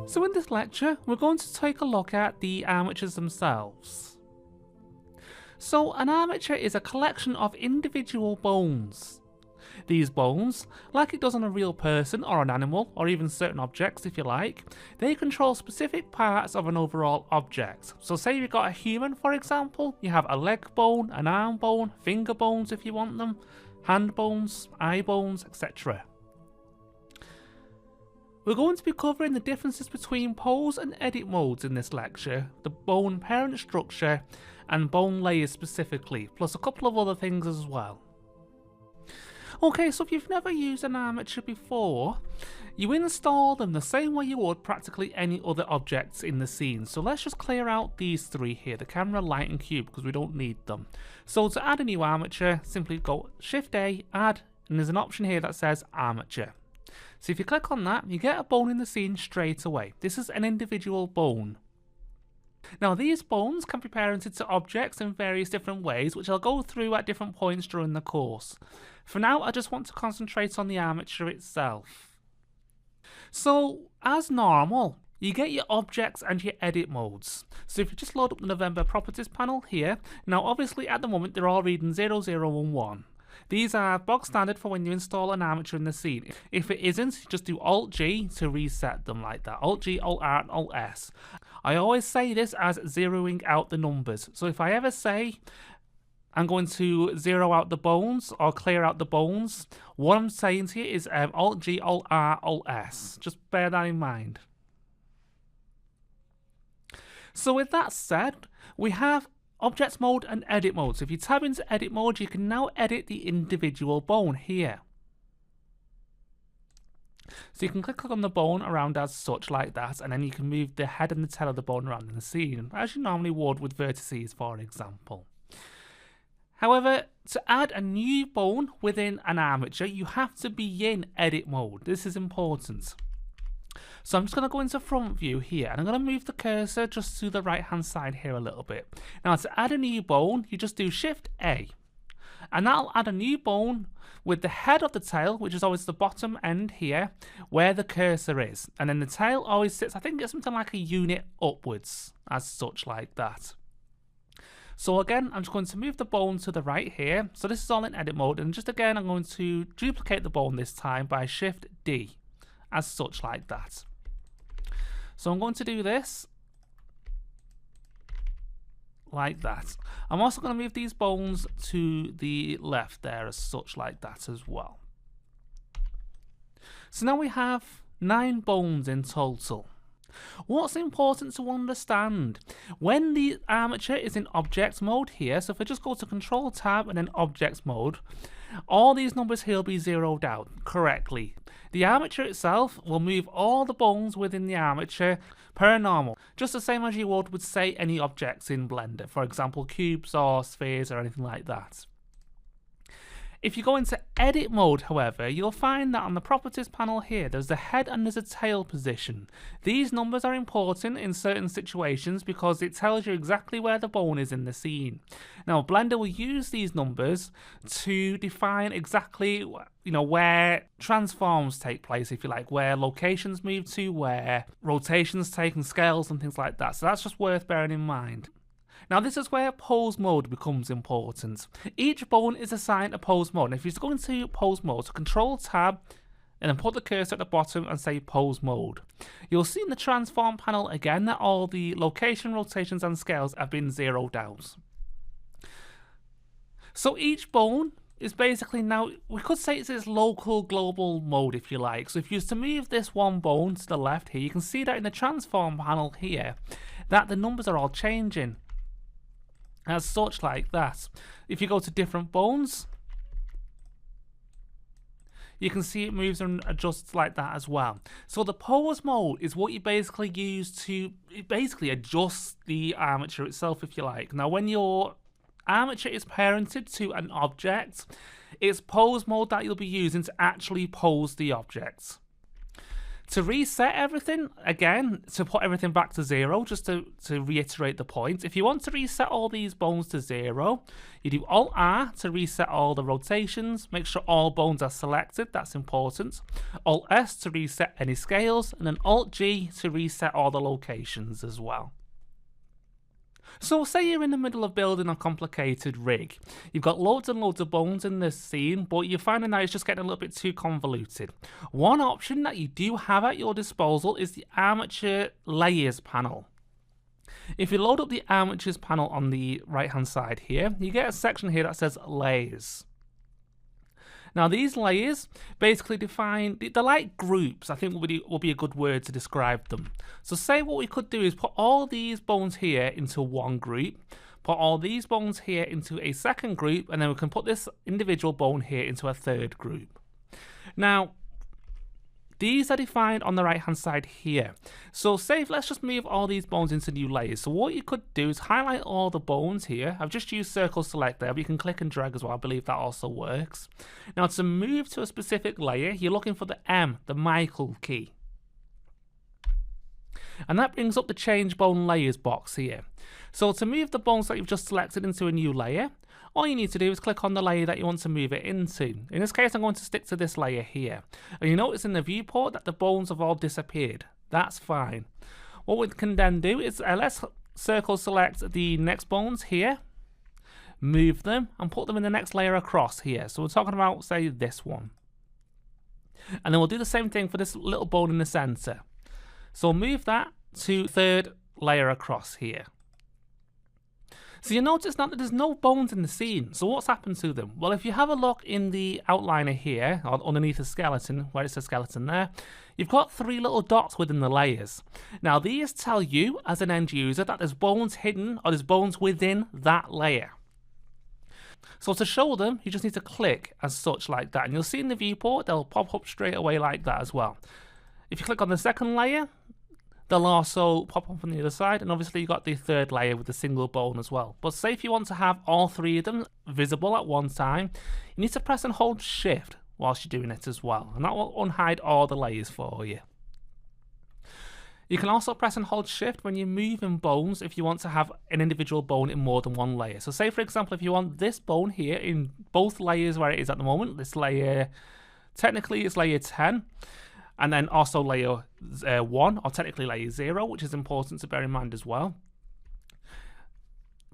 So in this lecture, we're going to take a look at the armatures themselves. So an armature is a collection of individual bones. These bones, like it does on a real person or an animal, or even certain objects if you like, they control specific parts of an overall object. So say you've got a human, for example, you have a leg bone, an arm bone, finger bones if you want them, hand bones, eye bones, etc. We're going to be covering the differences between pose and edit modes in this lecture, the bone parent structure and bone layers specifically, plus a couple of other things as well. Okay, so if you've never used an armature before, you install them the same way you would practically any other objects in the scene. So let's just clear out these three here, the camera, light and cube, because we don't need them. So to add a new armature, simply go Shift A, add, and there's an option here that says armature. So if you click on that, you get a bone in the scene straight away. This is an individual bone. Now these bones can be parented to objects in various different ways, which I'll go through at different points during the course. For now, I just want to concentrate on the armature itself. So, as normal, you get your objects and your edit modes. So if you just load up the November properties panel here, now obviously at the moment they're all reading 0011. These are bog standard for when you install an armature in the scene. If it isn't, just do Alt-G to reset them like that. Alt-G, Alt-R and Alt-S. I always say this as zeroing out the numbers. So if I ever say I'm going to zero out the bones or clear out the bones, what I'm saying to you is Alt-G, Alt-R, Alt-S. Just bear that in mind. So with that said, we have objects mode and edit mode. So if you tab into edit mode, you can now edit the individual bone here. So you can click on the bone around as such like that, and then you can move the head and the tail of the bone around in the scene, as you normally would with vertices, for example. However, to add a new bone within an armature, you have to be in edit mode. This is important. So I'm just going to go into front view here, and I'm going to move the cursor just to the right hand side here a little bit. Now to add a new bone, you just do Shift A, and that'll add a new bone with the head of the tail, which is always the bottom end here, where the cursor is. And then the tail always sits, I think it's something like a unit upwards, as such like that. So again, I'm just going to move the bone to the right here. So this is all in edit mode, and just again, I'm going to duplicate the bone this time by Shift D, as such like that. So I'm going to do this like that. I'm also going to move these bones to the left there as such like that as well. So now we have 9 bones in total. What's important to understand, when the armature is in object mode here, so if I just go to Control Tab and then object mode, all these numbers here will be zeroed out correctly. The armature itself will move all the bones within the armature per normal, just the same as you would with say any objects in Blender, for example cubes or spheres or anything like that. If you go into edit mode, however, you'll find that on the properties panel here, there's a head and there's a tail position. These numbers are important in certain situations because it tells you exactly where the bone is in the scene. Now, Blender will use these numbers to define exactly, where transforms take place, if you like, where locations move to, where rotations take and scales and things like that. So that's just worth bearing in mind. Now this is where pose mode becomes important. Each bone is assigned a pose mode. And if you go into pose mode, so Control Tab and then put the cursor at the bottom and say pose mode, you'll see in the transform panel again that all the location, rotations and scales have been zeroed out. So each bone is basically now, we could say it's its local global mode if you like. So if you used to move this one bone to the left here, you can see that in the transform panel here that the numbers are all changing as such like that. If you go to different bones, you can see it moves and adjusts like that as well. So the pose mode is what you basically use to basically adjust the armature itself, if you like. Now when your armature is parented to an object, it's pose mode that you'll be using to actually pose the object. To reset everything, again, to put everything back to 0, just to reiterate the point, if you want to reset all these bones to 0, you do Alt-R to reset all the rotations, make sure all bones are selected, that's important, Alt-S to reset any scales, and then Alt-G to reset all the locations as well. So say you're in the middle of building a complicated rig. You've got loads and loads of bones in this scene, but you're finding that it's just getting a little bit too convoluted. One option that you do have at your disposal is the Armature Layers panel. If you load up the Armatures panel on the right hand side here, you get a section here that says Layers. Now these layers basically define, they're like groups, I think will be a good word to describe them. So say what we could do is put all these bones here into one group, put all these bones here into a second group, and then we can put this individual bone here into a third group. Now, these are defined on the right hand side here. So say, let's just move all these bones into new layers. So what you could do is highlight all the bones here. I've just used circle select there, but you can click and drag as well. I believe that also works. Now to move to a specific layer, you're looking for the M, the Michael key. And that brings up the change bone layers box here. So to move the bones that you've just selected into a new layer, all you need to do is click on the layer that you want to move it into. In this case, I'm going to stick to this layer here. And you notice in the viewport that the bones have all disappeared. That's fine. What we can then do is let's circle select the next bones here, move them, and put them in the next layer across here. So we're talking about, say, this one. And then we'll do the same thing for this little bone in the center. So move that to third layer across here. So you notice now that there's no bones in the scene. So what's happened to them? Well, if you have a look in the outliner here, or underneath the skeleton, where it says skeleton there, you've got 3 little dots within the layers. Now these tell you, as an end user, that there's bones hidden, or there's bones within that layer. So to show them, you just need to click as such like that. And you'll see in the viewport, they'll pop up straight away like that as well. If you click on the second layer, they'll also pop up on the other side, and obviously you've got the third layer with the single bone as well. But say if you want to have all 3 of them visible at one time, you need to press and hold shift whilst you're doing it as well, and that will unhide all the layers for you. You can also press and hold shift when you're moving bones if you want to have an individual bone in more than one layer. So say for example, if you want this bone here in both layers where it is at the moment, this layer, technically it's layer 10, and then also layer 1, or technically layer 0, which is important to bear in mind as well.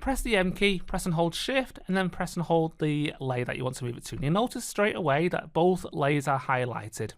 Press the M key, press and hold shift, and then press and hold the layer that you want to move it to. And you'll notice straight away that both layers are highlighted.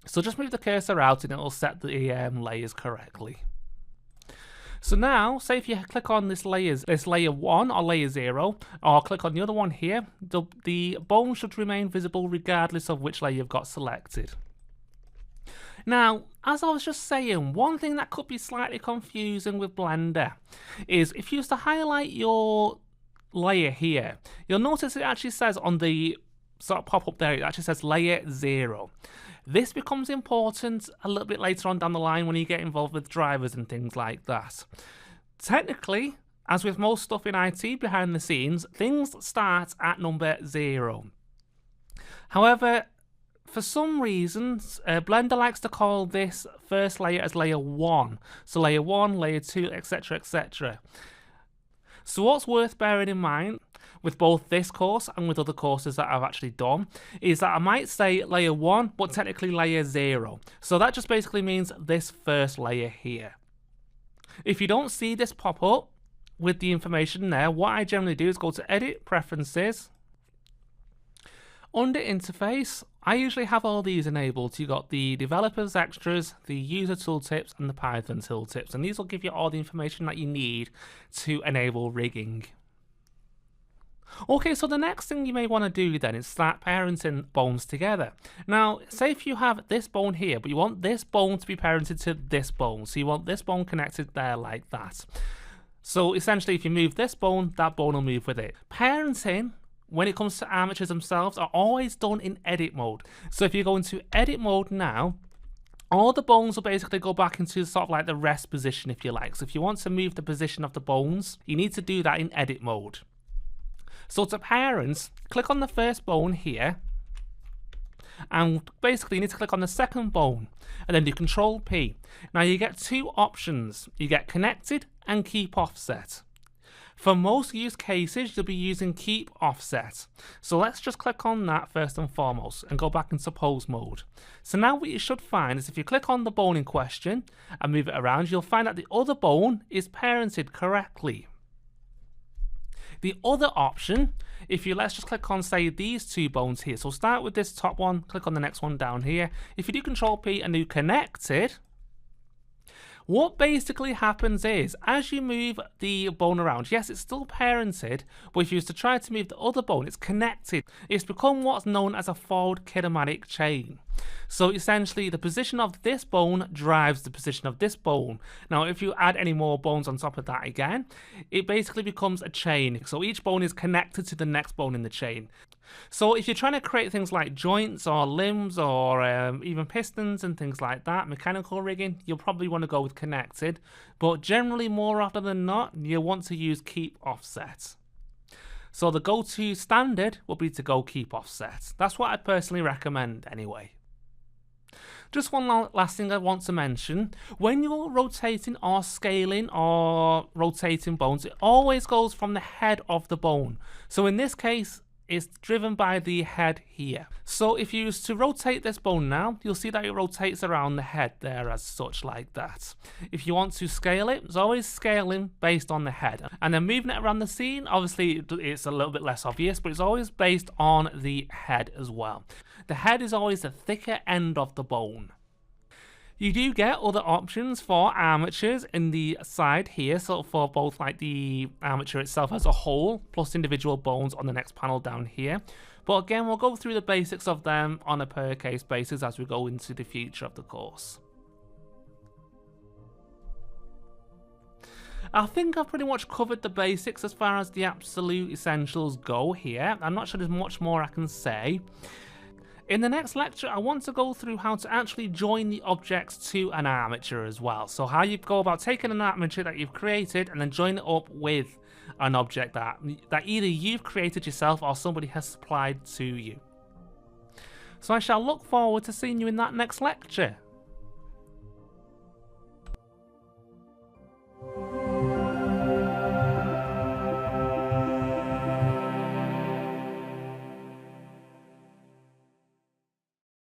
So just move the cursor out and it will set the layers correctly. So now, say if you click on this layer 1 or layer 0, or click on the other one here, the bone should remain visible regardless of which layer you've got selected. Now, as I was just saying, one thing that could be slightly confusing with Blender is if you used to highlight your layer here, you'll notice it actually says on the sort of pop-up there, it actually says layer 0. This becomes important a little bit later on down the line when you get involved with drivers and things like that. Technically, as with most stuff in IT behind the scenes, things start at number 0. However, for some reasons, Blender likes to call this first layer as layer 1. So layer 1, layer 2, etc, etc. So what's worth bearing in mind with both this course and with other courses that I've actually done is that I might say layer 1, but technically layer 0. So that just basically means this first layer here. If you don't see this pop up with the information there, what I generally do is go to Edit, Preferences. Under Interface, I usually have all these enabled. You've got the Developers Extras, the User Tooltips, and the Python Tooltips. And these will give you all the information that you need to enable rigging. Okay, so the next thing you may want to do then is start parenting bones together. Now, say if you have this bone here, but you want this bone to be parented to this bone. So you want this bone connected there like that. So essentially, if you move this bone, that bone will move with it. Parenting, when it comes to armatures themselves, are always done in edit mode. So if you go into edit mode now, all the bones will basically go back into sort of like the rest position, if you like. So if you want to move the position of the bones, you need to do that in edit mode. So to parent, click on the first bone here, And basically you need to click on the second bone and then do Control P. Now you get two options. You get connected and keep offset. For most use cases, you'll be using keep offset. So let's just click on that first and foremost and go back into pose mode. So now what you should find is if you click on the bone in question and move it around, you'll find that the other bone is parented correctly. The other option, let's just click on, say, these two bones here. So start with this top one, click on the next one down here. If you do Control P and do connected, what basically happens is, as you move the bone around, yes, it's still parented, but if you was to try to move the other bone, it's connected. It's become what's known as a forward kinematic chain. So essentially, the position of this bone drives the position of this bone. Now, if you add any more bones on top of that again, it basically becomes a chain. So each bone is connected to the next bone in the chain. So if you're trying to create things like joints or limbs or even pistons and things like that, mechanical rigging, you'll probably want to go with connected. But generally, more often than not, you'll want to use keep offset. So the go-to standard would be to go keep offset. That's what I personally recommend anyway. Just one last thing I want to mention. When you're rotating or scaling or rotating bones, it always goes from the head of the bone. So in this case, it's driven by the head here. So if you use to rotate this bone now, you'll see that it rotates around the head there as such, like that. If you want to scale it, it's always scaling based on the head. And then moving it around the scene, obviously it's a little bit less obvious, but it's always based on the head as well. The head is always the thicker end of the bone. You do get other options for armatures in the side here, so for both like the armature itself as a whole, plus individual bones on the next panel down here. But again, we'll go through the basics of them on a per case basis as we go into the future of the course. I think I've pretty much covered the basics as far as the absolute essentials go here. I'm not sure there's much more I can say. In the next lecture, I want to go through how to actually join the objects to an armature as well. So how you go about taking an armature that you've created and then join it up with an object that either you've created yourself or somebody has supplied to you. So I shall look forward to seeing you in that next lecture.